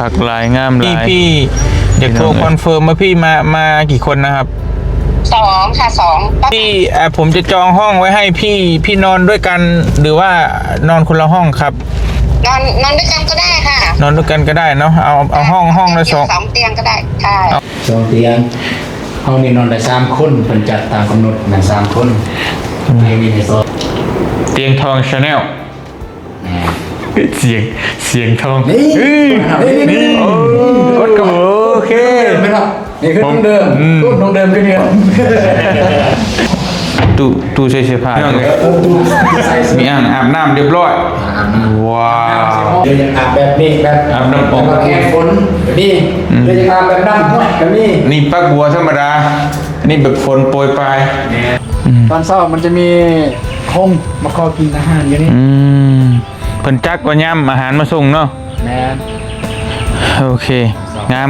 คักลายงามลายพี่อยากโทรคอนเฟิร์มว่าพี่มากี่คนนะครับ2 ค่ะ 2พี่ผมจะจองห้องไว้ให้พี่นอนด้วยกันหรือว่านอนคนละห้องครับนอนด้วยกันก็ได้ค่ะนอนด้วยกันก็ได้เนาะเอาห้องละ2 เตียงก็ได้ใช่2 เตียงห้องนี้นอนได้3 คนเป็นจัดตามกำหนดนะ3 คนมีในโซนเตียงทองชาแนลเสียงทองนี่กดกระโอเคไม่หรอกนี่คือต้องเดิมต้องเดิมกันเนี่ยตู้ใช้เสื้อผ้ามีอ่างอาบน้ำเรียบร้อยว้าวเดี๋ยวจะอาบแบบนี้แบบอาบน้ำแบบแค่ฝนแบบนี้เดี๋ยวจะอาบแบบน้ำห้วยแบบนี้นี่ปักบัวธรรมดานี่แบบฝนโปรยปลายตอนเช้ามันจะมีคงมาคอกินอาหารอยู่นี่เพิ่นจักว่าย่ำอาหารมาส่งเนาะแม่โอเคงาม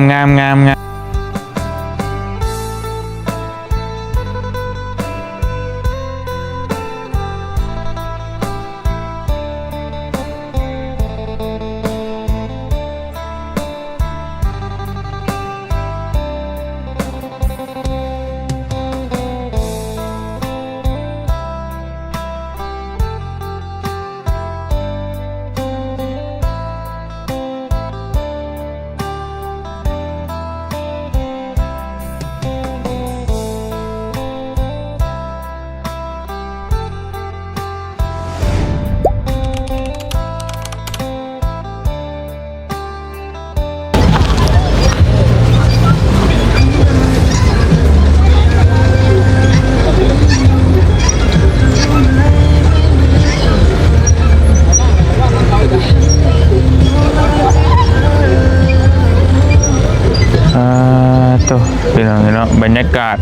ตัวเป็นอย่างนี้เนาะบรรยากาศ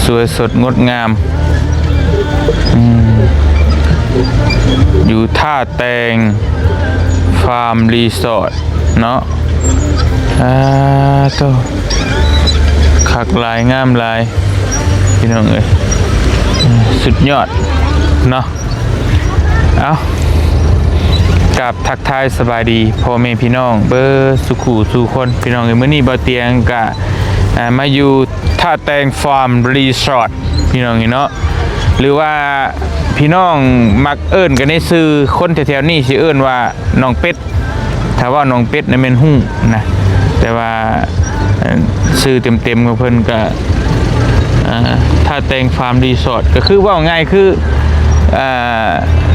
สวยสดงดงามอยู่ท่าแตงฟาร์มรีสอร์ทเนาะตัวคักลายงามลายพี่น้องเอ้ยสุดยอดเนาะเอากับทักทายสบายดีพ่อแม่พี่น้องเบอร์สุขุสู่คนพี่น้องเมื่อนี้บ่เตียงกะมาอยู่ท่าแตงฟาร์มรีสอร์ทพี่น้องเนาะหรือว่าพี่น้องมักเอิ้นกันในชื่อคนแถวๆนี้สิเอิ้นว่าน้องเป็ดถ้าว่าน้องเป็ดนั่นเป็นหุ้งนะแต่ว่าชื่อเต็มๆของเพิ่นก็ท่าแตงฟาร์มรีสอร์ทก็คือว่าง่ายคือ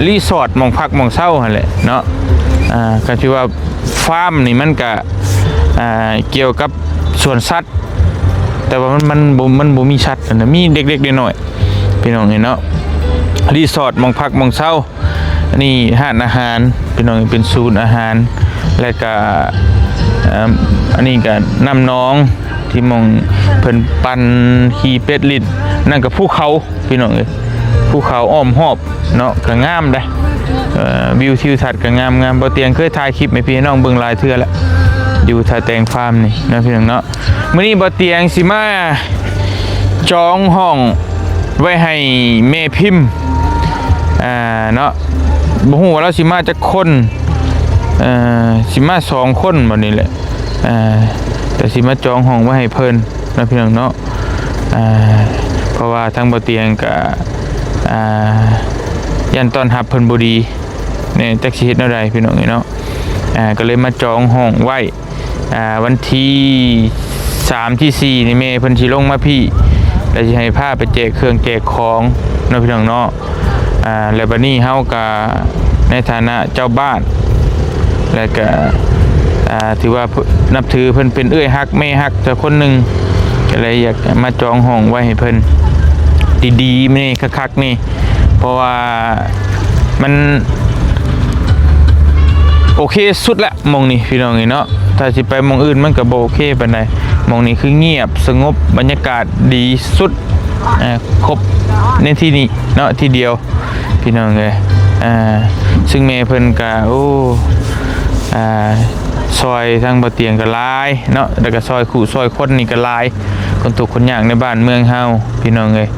รีสอร์ทมองพักมองเศร้าหั่นแหละเนาะก็ชื่อว่าฟาร์มนี่มันก็เกี่ยวกับสวนสัตว์แต่ว่ามันบ่มีสัตว์นะมีเด็กๆน้อยๆพี่น้องเนาะรีสอร์ทมองพักมองเศร้าอันนี้ร้านอาหารพี่น้องเป็นศูนย์อาหารและก็อันนี้ก็น้ำน้องที่มองเพิ่นปั่นขี่เป็ดลิ้นนั่นก็ภูเขาพี่น้องภูเขาอ้อมหอบเนาะก็งามได้วิวทิวทัศน์ก็งามบ่เตียงเคยถ่ายคลิปให้พี่น้องเบิ่งหลายเทื่อแล้วอยู่ท่าแตงฟาร์มนี่นะพี่น้องเนาะมื้อนี้บ่เตียงสิมาจองห้องไว้ให้แม่พิมพ์เนาะบ่ฮู้ว่าเราสิมาจักคนสิมา2 คนบัดนี้แหละแต่สิมาจองห้องไว้ให้เพิ่นนะพี่น้องเนาะเพราะว่าทางบ่เตียงก็ยันตอนรับเพิ่นบ่ดีเนี่ยจักสิเฮ็ดแนวใดพี่น้องเนาะก็เลยมาจองห้องไว้วันที่3ที่4นี่แม่เพิ่นสิลงมาพี่แล้วสิให้พาไปแจกเครื่องแจกของเนาะพี่น้องเนาะแล้วบัดนี้เฮาก็ในฐานะเจ้าบ้านแล้วก็ถือว่านับถือเพิ่นเป็นเอื้อยฮักแม่ฮักแต่คนนึงก็เลยอยากมาจองห้องไว้ให้เพิ่นดีๆนี่คักๆนี่เพราะว่ามันโอเคสุดละมองนี่พี่น้องเนาะถ้าสิไปมองอื่นมันก็บ่โอเคปานใดมองนี่คือเงียบสงบบรรยากาศดีสุดครบในที่นี้เนาะที่เดียวพี่น้องเลยซึ่งแม่เพิ่นก็โอ้ซอยทางบ่เตียงก็หลายเนาะแล้วก็ซอยคู่ซอยคนนี่ก็หลายคนทุกคนยากในบ้านเมืองเฮาพี่น้องเอ้ย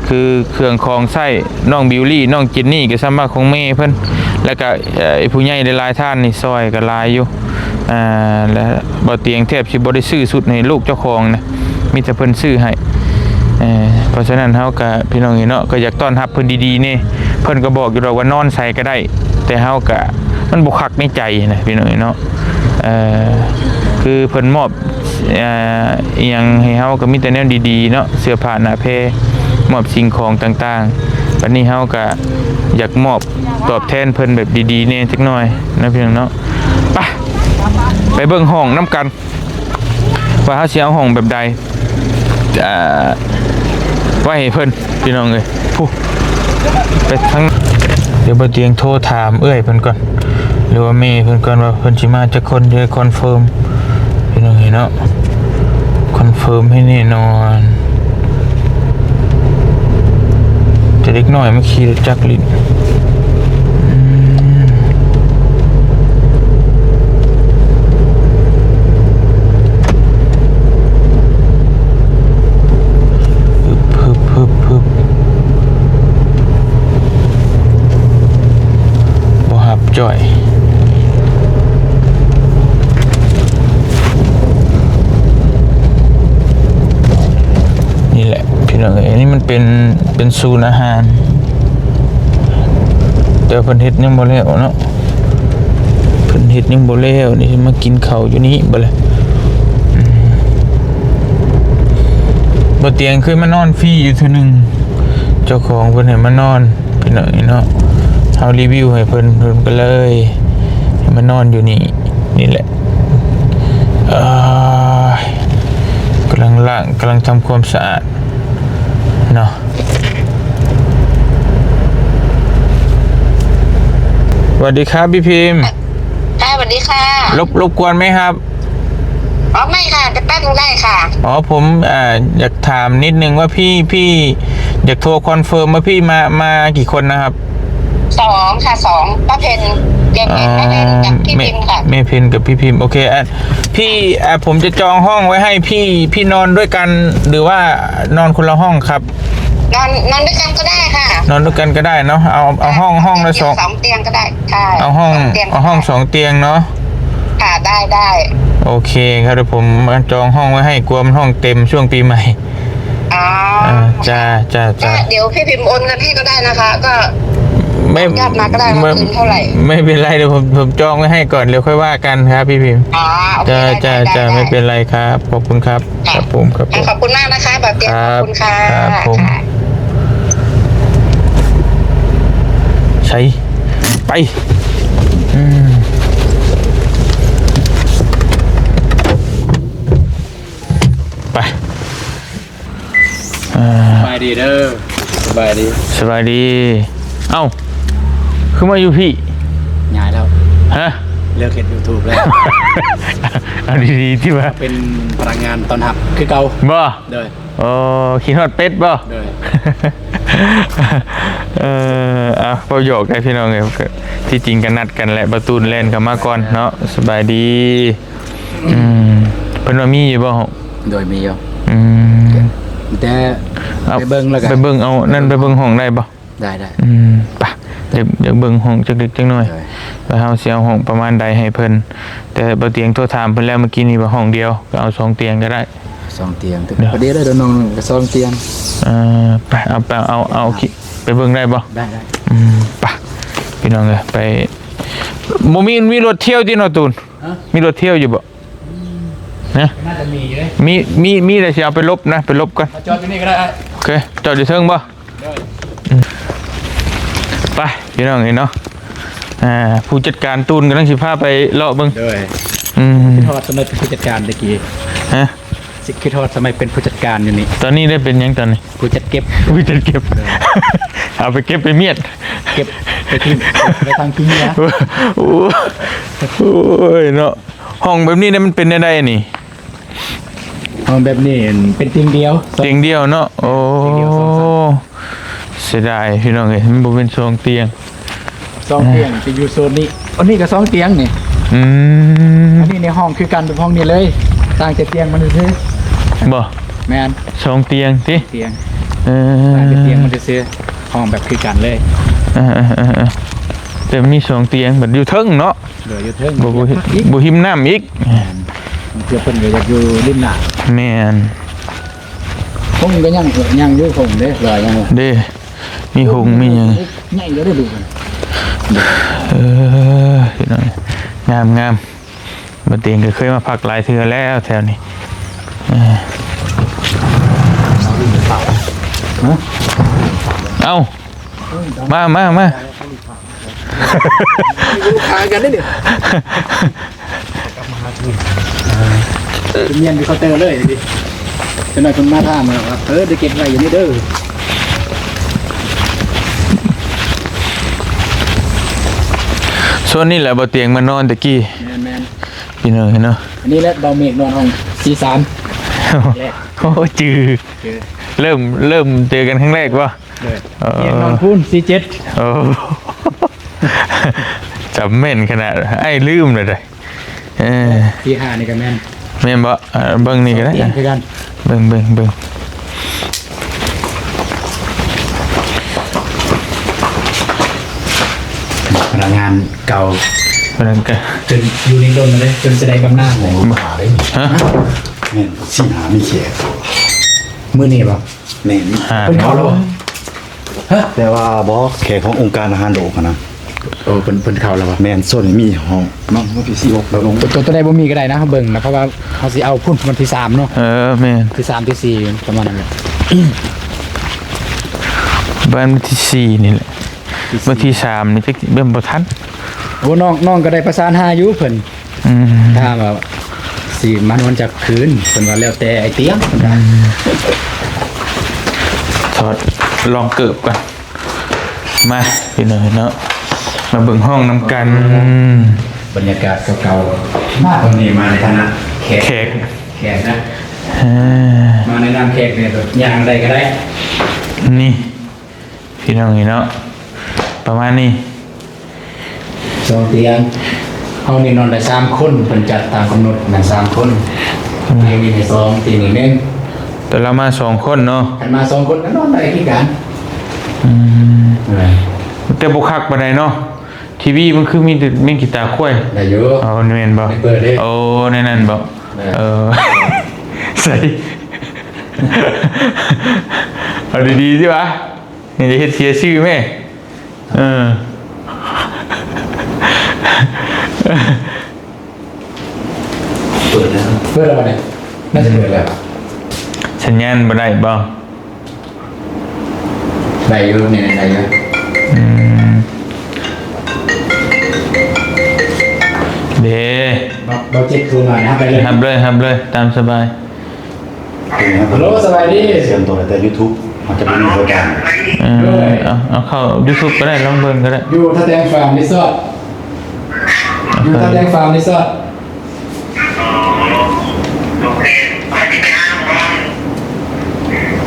คือเครื่องของใช้น้องบิวลี่น้องจินนี่ก็สามารถของแม่เพิ่น แล้วก็ไอ้ผู้ใหญ่ได้หลายท่านนี่ซอยก็หลายอยู่แล้วบ่เตียงแทบสิบ่ได้ซื้อสุดให้ลูกเจ้าของนะมีแต่เพิ่นซื้อให้เพราะฉะนั้นเฮาก็พี่น้องเนาะก็อยากต้อนรับเพิ่นดีๆนี่เพิ่นก็บอกอยู่ดอกว่านอนใส่ก็ได้แต่เฮาก็มันบ่คักในใจนะพี่น้องเนาะคือเพิ่นมอบอีหยังให้เฮาก็มีแต่แนวดีๆเนาะเสื้อผ้าหน้าแพรมอบสิ่งของต่างๆวันนี้เฮาก็อยากมอบตอบแทนเพิ่นแบบดีๆแน่จักหน่อยนะพี่น้องเนาะไปเบิ่งห้องนํกันว่าเฮาสิเอาห้องแบบใดไว้ให้เพิ่นพี่น้องเอ้ยผู้ไปทั้งเดี๋ยวบ่เตียงโทรถามเอ้ยเพิ่นก่อนหรือว่าแม่เพิ่นก่อนว่าเพิ่นสิมาจักคนเดี๋ยวคอนเฟิร์มพี่น้องเนาะคอนเฟิร์มให้แน่นอนจะเล็กน้อยมาขี่รถจักรลิ้นบ่หับจ่อยนี่แหละพี่น้องเอ้ยนี่มันเป็นศูนย์อาหารแต่เพิ่นเฮ็ดยังบ่แล้วเนาะเพิ่นเฮ็ดยังบ่แล้วนี่มากินข้าวอยู่นี่บ่เลยบ่เตียงเคยมานอนฟรีอยู่เทื่อนึงเจ้าของเพิ่นให้มานอนพี่น้องเนาะเฮารีวิวให้เพิ่นก็เลยให้มานอนอยู่นี่แหละกำลังล้างกำลังทำความสะอาดเนาะสวัสดีครับพี่พิมพ์ค่ะสวัสดีค่ะรบกวนไหมครับอ๋อไม่ค่ะจะแป๊บนึงได้ค่ะอ๋อผมอยากถามนิดนึงว่าพี่อยากโทรคอนเฟิร์มว่าพี่มากี่คนนะครับ2ค่ะ2ป้าเพนแม่เพนกับพี่พิมค่ะแม่เพนกับพี่พิมโอเคพี่ผมจะจองห้องไว้ให้พี่นอนด้วยกันหรือว่านอนคนละห้องครับนอนด้วยกันก็ได้ค่ะนอนด้วยกันก็ได้เนาะเอาห้องละ2เตียงก็ได้ค่ะเอาห้อง2เตียงเนาะค่ะได้โอเคครับเดี๋ยวผมมาจองห้องไว้ให้กลัวมันห้องเต็มช่วงปีใหม่จ้าเดี๋ยวพี่พิมพ์โอนเงินให้ก็ได้นะคะก็ไม่ญาติมาก็ได้มาคืนเท่าไหร่ไม่เป็นไรเดี๋ยวผมจองไว้ให้ก่อนเดี๋ยวค่อยว่ากันครับพี่พิมพ์จ้าไม่เป็นไรครับขอบคุณครับครับผมขอบคุณมากนะคะแบบเดียวขอบคุณค่ะครับผมใช้ไปไปสบายดีเด้อสบายดีเอ้าคือมาอยู่พี่ย้ายแล้วฮะเลิกเฮ็ด YouTube แล้วเอาดีๆที่ว่าเป็นพนักงานตอนหับคือเก่าบ่เด้อขี้ฮอดเป็ดบ่เด้อประโยคได้พี่น้องเอ้ยที่จริงกันนัดกันแหละประตูนแล่นเข้ามาก่อนเนาะสบายดีเพิ่นว่ามีอยู่บ่โดยมีอยู่แต่ไปเบิ่งแล้วกันไปเบิ่งเอานั่นไปเบิ่งห้องได้บ่ได้ไปเดี๋ยวเบิ่งห้องจักเล็กจักน้อยแล้วเฮาสิเอาห้องประมาณใดให้เพิ่นแต่บ่เตียงโทรถามเพิ่นแล้วเมื่อกี้นี้ว่าห้องเดียวก็เอา2เตียงก็ได้2เตียงพอดีได้เดี๋ยวน้องก็2เตียงไปเอาไปเบิ่งได้บ่ได้ไปพี่น้องเอ้ยไปบ่มีรถเที่ยวที่นอตูนมีรถเที่ยวอยู่บ่นะน่าจะมีอยู่เด้มีแต่สิเอาไปลบนะไปลบกันจอดอยู่นี่ก็ได้โอเคจอดอยู่เทิงบ่ไปพี่น้องเห็นเนาะผู้จัดการตูนกำลังสิพาไปเลาะเบิ่งคิดทอดสมัยเป็นผู้จัดการตะกี้คิดทอดสมัยเป็นผู้จัดการอยู่นี่ตอนนี้ได้เป็นยังตอนนี้ผู้จัดเก็บเอาไปเก็บไปเมียดเก็บไปทิ้งไปทางทิ้งนะโอ้ยเนาะห้องแบบนี้เนี่ยมันเป็นได้นี่ห้องแบบนี้เป็นเตียงเดียวเนาะโอ้เสียดายพี่น้องเอ้ยมันบ่เป็น2เตียงจะอยู่โซนนี้อันนี้ก็2เตียงนี่อันนี้ในห้องคือกันเป็นห้องนี้เลยต่างจากเตียงมันซื่อบ่แม่น2เตียงติเตียงต่างจากเตียงมันซื่อห้องแบบคือกันเลย แต่มีสองเตียงเหมือนอยู่เทิงเนาะ เหลืออยู่เทิง บ่หิมน้ำอีก เพื่อเพิ่นก็อยากอยู่ริมหน้า แม่น คงก็ยังอยู่คงเด้เหลือยัง เด้มีหงมีหยัง ใหญ่ก็ได้ดูกัน พี่น้องงามบ่เตียงก็เคยมาพักหลายเทื่อแล้วแถวนี้เอ้ามา ทางกันได้เด้เมียนไปเคาน์เตอร์เลยดิจะหน่อยคนมาท่ามาว่าได้เก็บไว้อยู่นี่เด้อ ส่วนนี้แหละบ่เตียงมานอนตะกี้ แมน พี่น้องเห็นเนาะ อันนี้แหละเบาเมฆนอนห้องC3 โอ้จือเริ่มเจอกันครั้งแรกป่ะ เลยเตียงนอนพูน C7 โอ้จำแม่นขนาดไอ้ลืมเลยC5นี่ก็แม่น แม่นบ่เบิ่งนี่ก็ได้ เตียงคือกัน เบิ่งพนักงานเก่า เพิ่นก็ จนอยู่ในดนเลยจนแสดงบำนาญเลยขาเลย ฮะ แม่นสิหามีเขีย มื้อนี้บ่ แม่น เป็นเขาแล้วฮะ แต่ว่าบ่แขกขององค์การอาหารโลกอะนะ เป็นเขาแล้วบ่ แม่นส่วนนี้มีห้องน้องว่าพี่สิอกแล้วลง ตัวใดบ่มีก็ได้นะเบิ่งนะเพราะว่าเขาสิเอาพุ่นวันที่3เนาะ แม่น ที่3ที่4ประมาณนั้นแหละ บ้านวันที่4นี่แหละวันที่3นี่จักเบิ่งบ่ทัน โอ้น้องก็ได้ประสานหาอยู่เพิ่น อืม ถ้าว่าสิมันวันจะคืนเพิ่นว่าแล้วแต่ไอ้เตียงเพิ่นว่า ถอดลองเกิบก่อนมาพี่น้องเนาะมาเบิ่งห้องนำกัน บรรยากาศเก่าๆมาตรงนี้มาในฐานะแข แขก นะ อ่า มาในนามแขกเนี่ยแบบย่างใดก็ได้ นี่พี่น้องเนาะประมาณนี้ สองเตียงห้องนี้นอนได้3คนเพิ่นจัดตามกำหนดนั่น3คนเตียงนี้ให้2เตียงนี้นึง แต่เรามา2คนเนาะ กันมา2คนก็นอนได้คือกัน แต่บุคักปานใดเนาะทีวีมันคือมีแต่แม่งกีตาร์ค่อย ได้อยู่ เอาแม่นบ่ ไม่เปิดเด้ โอ้ในนั้นบ่ ได้ ใส่เอาดีๆสิวะนี่จะเฮ็ดเสียชื่อแม่เออ เปิดแล้ว เปิดแล้วบ่เนี่ยน่าจะเปิดแล้ว สัญญาณบ่ได้บ่ ได้อยู่เนี่ยได้อยู่ เด้ เราเจ็บตัวหน่อยนะไปเลย หับเลยตามสบาย ฮัลโหลสบายดี เสียงตัวแต่ YouTube มันจะเป็นรายการ เอาเข้า YouTube ก็ได้ลองเบิ่งก็ได้ อยู่ท่าแดงฟาร์มรีสอร์ทอยู่ท่าแดงฟาร์มรีสอร์ท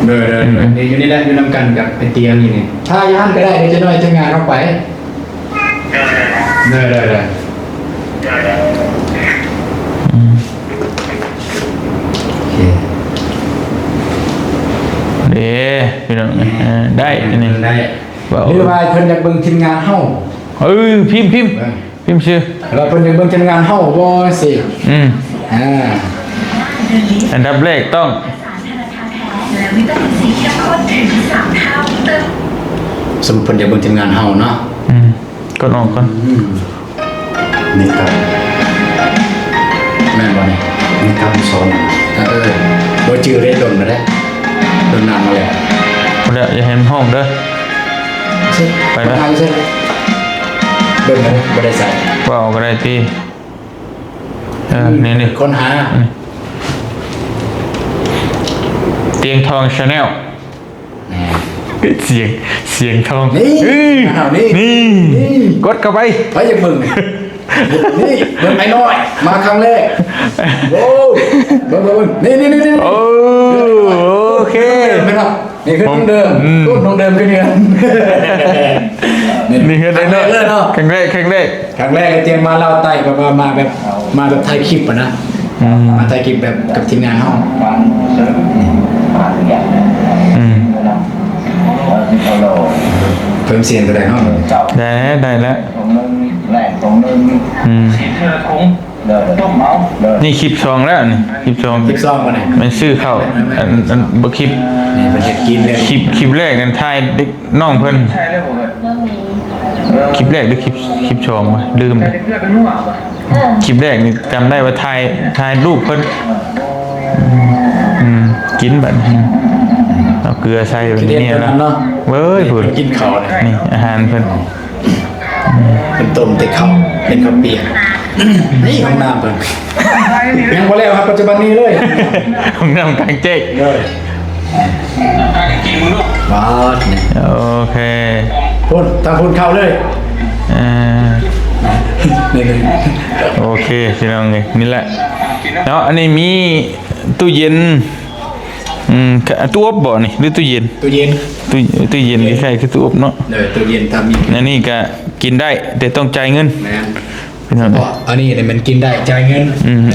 เดินอยู่นี่แหละอยู่นำกันกับไอเตียงนี่นี่ถ้าย่านก็ได้เดี๋ยวจะน้อยจะงานเข้าไปเดินเเด้พี่น้องได้อันนี้ ได้ ว้าว หรือว่าเพิ่นอยากเบิ่งทีมงานเฮา พิมพ์ชื่อ เราเพิ่นอยากเบิ่งทีมงานเฮาบ่สิ อันดับแรกต้อง และวิตามินซีเข้มข้นถึง3 เท่าเติม สมมุติเพิ่นอยากเบิ่งทีมงานเฮาเนาะ กดออกก่อน นี่ครับ แม่นบ่นี่ นี่ครับสอน บ่จื้อได้ดนมาได้ดนนานมาแล้ว บ่ได้อย่าเห็นห้องเด้อ ไปนะ ใช่เบิ่งเลยบ่ได้ใส่ ว่าออกก็ได้ที่นี่ ค้นหา เตียงทองชาแนลเสียงทอง นี่ เฮ้ย นี่ กดเข้าไป ไปอย่าเบิ่งนี่เบิ่งไอ้น้อยมาครั้งแรกโอ้เบิ่งนี่ โอเค ไม่หรอกนี่คือน้องเดิมต้นน้องเดิมคือเนี่ย นี่คือได้เนาะ เลยเนาะ ครั้งแรก ครั้งแรกไอ้เตียงมาเล่าไต่แบบว่ามาแบบถ่ายคลิปอ่ะนะมาถ่ายคลิปแบบกับทีมงานเฮา อืม เพิ่มเสียงก็ได้เนาะ ได้แล้ว ของนึงแหลกของนึง อืม ฉีดเธอคงเดินต้มเมาเดิน นี่คลิป2แล้วนี่คลิป2 คลิปซ่อมมาไหน มันซื้อเข้าอันบ่คลิป นี่เป็นเห็ดกินเลย คลิปแรกนั้นถ่ายเด็กน้องเพิ่น ใช่เลยผมเลย คลิปแรกหรือคลิป2วะลืม ใช่เพื่อนเป็นหัวป่ะ คลิปแรกนี่จำได้ว่าถ่ายรูปเพิ่นกินบัดนี้เอาเกลือใส่แบบ เด็ด นี้ ตัว นะ นั้นเนาะ เว้ยพุ่น กินข้าวเลย นี่อาหารเพิ่น เป็นต้มแต่ข้าวเป็นข้าวเปียกนี่ของน้ำเพิ่นยังบ่แล้วครับปัจจุบันนี้เลย ของน้ำกลางเจ๊ก เลยว้าวนี่ โอเค พูดทำพูดเข้าเลย อ่า นี่เลย โอเคพี่น้องเลยนี่แหละเนาะอันนี้มีตู้เย็นตู้อบบ่นี่หรือตู้เย็น ตู้เย็น ตู้เย็นที่ใช่คือตู้อบเนาะ เลยตู้เย็นทำมี อันนี้ก็กินได้แต่ต้องจ่ายเงิน แมน พี่น้อง เพราะอันนี้เนี่ยมันกินได้จ่ายเงิน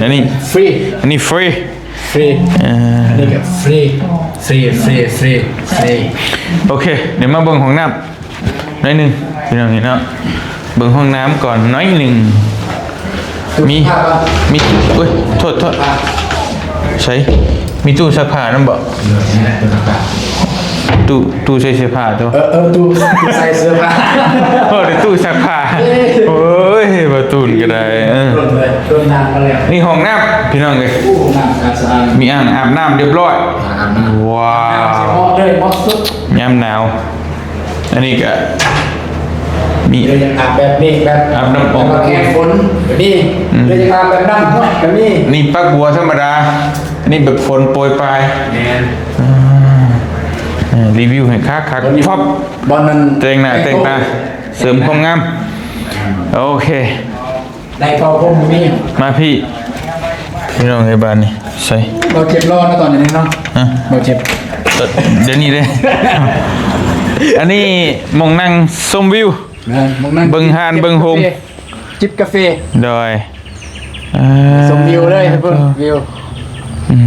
อันนี้ ฟรี อันนี้ฟรี ฟรีอันนี้ก็ฟรีฟรีฟรีฟรีฟรี โอเคเดี๋ยวมาเบิ่งห้องน้ำหน่อยหนึงพี่น้องเนาะเบิ่งห้องน้ำก่อนหน้อยหนึงมีเอ้ยโทษใช่มีตู้ซักผ้านํบ่ตู้ใช้เสื้อผ้าตัว ตู้ใส่เสื้อผ้า โอ้ยตู้ซักผ้าโอ้ยประตูนก็ได้โดนเลยโดนน้ำมาแล้ว นี่ห้องน้ำพี่น้องเลย อู้น้ำสะอาด มีอ่างอาบน้ำเรียบร้อย อาบน้ำ ว้า น้ำ ว เหมาะเลยเหมาะสุด ยามหนาวอันนี้ก็มี เลยยังอาบแบบนี้แบบ อาบน้ำออก แบบแห้งฝนแบบนี้เลยยังอาบแบบน้ำแบบนี้ นี่ปักบัวธรรมดาอันนี้แบบฝนโปรยปลาย แมน รีวิวให้คักท็อป บอลนั้น แต่งหน้าแต่งตาเสริมความงามโอเค ได้เป่าพรมมี มาพี่น้องไอ้บ้านนี่ใส่ เราเจ็บร้อนนะตอนนี้เนาะ ฮะ เราเจ็บ เดี๋ยวนี้เลย อันนี้มองนั่งชมวิว นะมึงนั่ง เบิ่งหานเบิ่งโฮม จิบกาแฟ โดย ชมวิวเลยเพิ่นวิว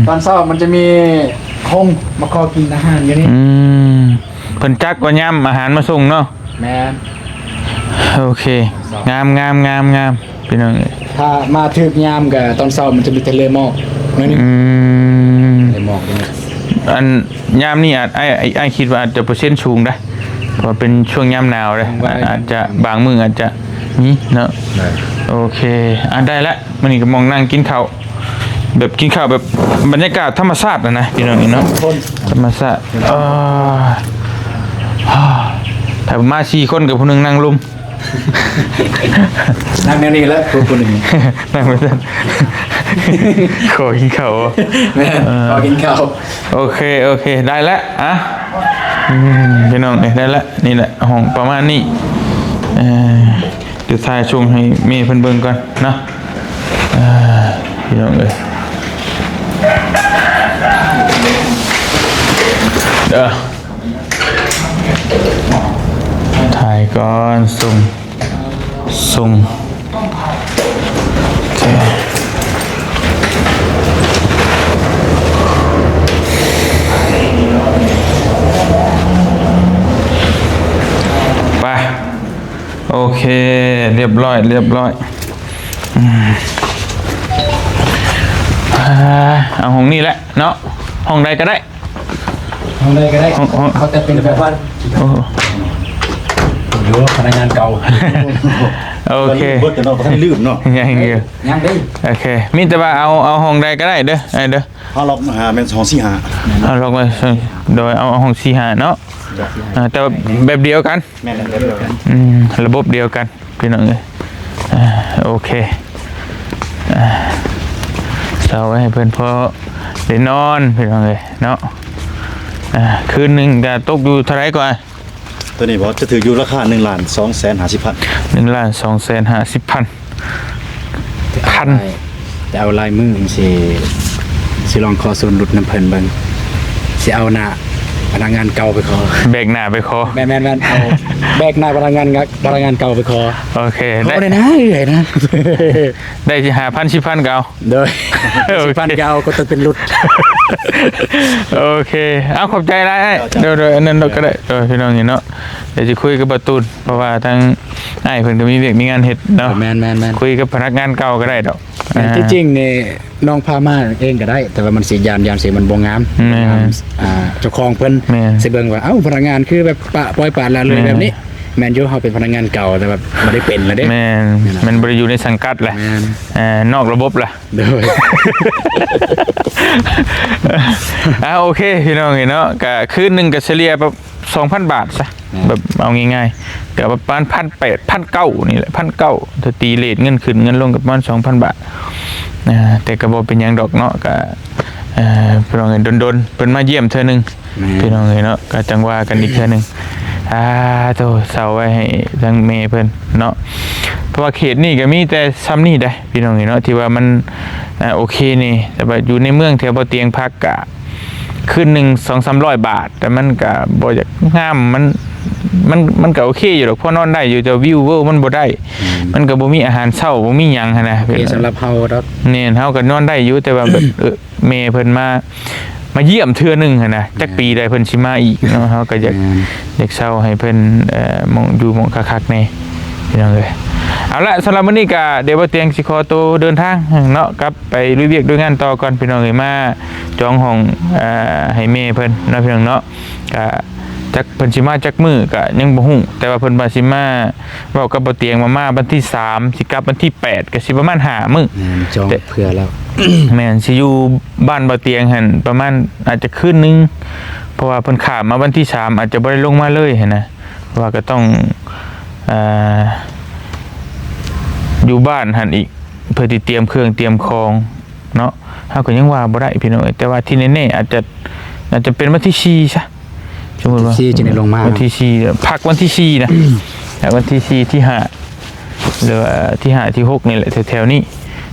ตอนเช้ามันจะมีคงมาคอกินอาหารอยู่นี่ เพิ่นจักว่าย่ำอาหารมาส่งเนาะ แมน โอเค งามพี่น้องเอ้ย ถ้ามาถึกยามกับตอนเช้ามันจะมีทะเลหมอกนั่นนี่ทะเลหมอกนี่ อันยามนี่อาจไอ้คิดว่าอาจจะเปอร์เซ็นต์สูงได้เพราะเป็นช่วงยามหนาวเลยอาจจะบางมื้ออาจจะมีเนาะโอเคได้ละมันนี่ก็มองนั่งกินข้าวแบบกินข้าวแบบบรรยากาศธรรมชาตินะพี่น้องนี่เนาะธรรมชาติถ้ามา4คนกับผู้หนึงนั่งลุม นั่งแนวนี้แล้วคนหนึ่ง นั่งไม่ทัน ขอกินข้าว แม่ขอกินข้าว โอเคได้แล้วอ่ะพี่น้องได้แล้วนี่แหละห้องประมาณนี้เดี๋ยวถ่ายช่วงให้เมย์เพิ่นเบิ่งก่อนเนาะพี่น้องเลยถ่ายก่อนส่งโอเคไปโอเคเรียบร้อยเอาห้องนี้แหละเนาะห้องใดก็ได้ ห้องใดก็ได้ ห้อง เขาจะเป็นแบบว่า โอ้โห หรือว่าพนักงานเก่า โอเค เบิดแต่เนาะบ่ทันลืมเนาะ ยังเดียว ยังได้ โอเคมีแต่ว่าเอาห้องใดก็ได้เด้อเด้อ เฮาล็อกมาหาแม่น2 4 5 เอาลงมาโดยเอาห้องสี่หาเนาะแต่ว่าแบบเดียวกัน แม่นแล้วเดียวกัน ระบบเดียวกันพี่น้องเลยโอเคเสาไว้ให้เพื่อนพอได้นอนพี่น้องเลยเนาะคืนหนึ่งจะตกอยู่เท่าไหรก่อน ตัวนี้บอกจะถืออยู่ราคา1,250,000 1,250,000พัน จะเอาลายมือสิลองคอส่วนหลุดน้ำเพิ่นเบิ่งสิเอาหน้า พนักงานเก่าไปขอ แบกหน้าไปขอ แม่นเอาแบกหน้าพนักงานเก่าไปขอ โอเค ข ได้ อได้นะเรื่อยนะ ได้สิ5,000 10,000ก็เอา โดย โอเค พันเก่าก็ต้องเป็นรุด โอเคเอาขอบใจหลายเดี๋ยวอันนั้นเราก็ได้พี่น้องนี่เนาะเดี๋ยวจะคุยกับประตูนเพราะว่าทางอ้ายเพิ่นก็มีเวียกมีงานเฮ็ดเนาะ แมน คุยกับพนักงานเก่าก็ได้ดอก ที่จริงนี่น้องพามาเองก็ได้ แต่ว่ามันสียานสีมันบ่งามเจ้าของเพิ่นสิเบิ่งว่าเอ้าพนักงานคือแบบปล่อยปละละเลยแบบนี้แมนยูเฮาเป็นพนักงานเก่าแต่แบบบ่ได้เป็นแล้วเด้ แม่นมันบ่ได้อยู่ในสังกัดแหละ แม่น นอกระบบล่ะ โดย โอเคพี่น้องเนาะก็คืนหนึงก็เฉลี่ยประมาณ 2,000 บาทซะแบบเอาง่ายๆก็ประมาณ 1,800 1,900นี่แหละ 1,900ถ้าตีเรทเงินขึ้นเงินลงก็ประมาณ 2,000 บาทแต่ก็บ่เป็นหยังดอกเนาะก็พี่น้องเห็นดนๆเพิ่นมาเยี่ยมเทื่อนึงพี่น้องเนาะก็จังว่ากันอีกเทื่อนึงโตเซาไว้ให้ทางเมย์เพิ่นเนาะเพราะว่าเขตนี่ก็มีแต่ซ้ำนี่ได้พี่น้องเนาะที่ว่ามันโอเคนี่แต่ว่าอยู่ในเมืองแถวบ่เตียงพักกะคืนหนึง 200-300 บาทแต่มันก็บ่อยากงามมันก็โอเคอยู่ดอกเพราะนอนได้อยู่แต่วิวมันบ่ได้มันก็บ่มีอาหารเช้าบ่มีหยังหั่นนะ เป็นสำหรับเฮาดอก เนี่ยเฮาก็นอนได้อยู่แต่ว่าแบบเมย์เพิ่นมาเยี่ยมเทื่อนึงหั่นนะจักปีใดเพิ่นสิมาอีกเนาะเฮาก็อยากเช่าให้เพิ่นมองอยู่มองคักๆแน่พี่น้องเอ้ยเอาละสำหรับมื้อนี้ก็เดี๋ยวบ่เตียงสิขอตัวเดินทางเนาะกลับไปลุยเวียกด้วยงานต่อก่อนพี่น้องเอ้ยมาจองห้องให้เมย์เพิ่นเนาะพี่น้องเนาะก็จักเพิ่นสิมาจักมื้อก็ยังบ่ฮู้แต่ว่าเพิ่นว่าสิมาเว้ากับบ่เตียงมาวันที่3สิกลับวันที่8ก็สิประมาณ5มื้อ จองเพื่อแล้ว แม่นสิอยู่บ้านบ่เตียงหั่นประมาณอาจจะคืนนึงเพราะว่าเพิ่นข้ามมาวันที่3อาจจะบ่ได้ลงมาเลยหั่นนะเพราะว่าก็ต้องอยู่บ้านหั่นอีกเพื่อที่เตรียมเครื่องเตรียมของเนาะเฮาก็ยังว่าบ่ได้พี่น้องแต่ว่าที่แน่ๆอาจจะเป็นวันที่4ซะสมมุติว่า ที่จะได้ลงมา วันที่4พักวันที่4นะแต่วันที่4ที่5หรือว่าที่5ที่6นี่แหละแถวๆนี้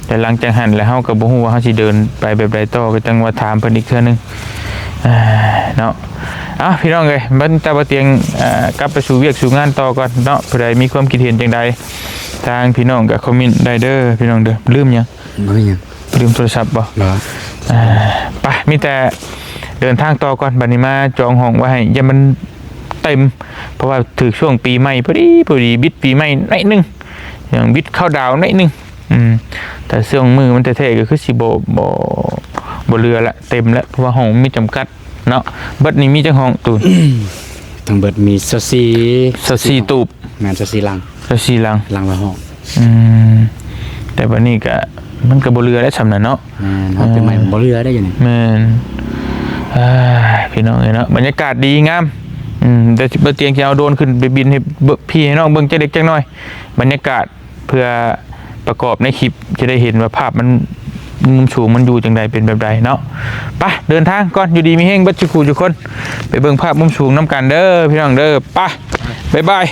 แต่หลังจากหันแล้วเฮาก็บ่ฮู้ว่าเฮาสิเดินไปแบบใดต่อก็จังว่าถามเพิ่นอีกเทื่อนึงเนาะพี่น้องเอ้ยบัดตาบ่เตียงกลับไปสู่เวียกสู่งานต่อก่อนเนาะผู้ใดมีความคิดเห็นจังใดทางพี่น้องก็คอมเมนต์ได้เด้อพี่น้องเด้อลืมหยัง บ่มีหยัง ลืมโทรศัพท์บ่ เหรอ ไปมีแต่เดินทางต่อก่อนบัดนี้มาจองห้องไว้ให้อย่ามันเต็มเพราะว่าถึงช่วงปีใหม่พอดีบิดปีใหม่หน่อยนึงอย่างบิดเข้าดาวหน่อยนึงแต่เสื้อมือมันเท่ๆก็คือสิบ่เรือละเต็มแล้วเพราะว่าห้องมีจำกัดเนาะบัดนี้มีจังห้องตูน ทั้งเบิดมี24ตูบ แม่น24ลัง 24หลัง ลังละห้อง แต่บัดนี้ก็มันก็บ่เรือแล้วสำนั้นเนาะ แม่นห้องเป็นใหม่บ่เรือได้อยู่นี่ แม่นพี่น้องเนาะบรรยากาศดีงามแต่บ่เตียงสิเอาโดรนขึ้นไปบินให้พี่ให้น้องเบิ่งจักเล็กจักน้อยบรรยากาศเพื่อประกอบในคลิปจะได้เห็นว่าภาพมันมุมสูงมันอยู่จังใดเป็นแบบใดเนาะไปเดินทางก่อนอยู่ดีมีแห้งบัดจุกูทุกคนไปเบิ่งภาพมุมสูงน้ำกันเด้อพี่น้องเด้อไปบ๊ายบาย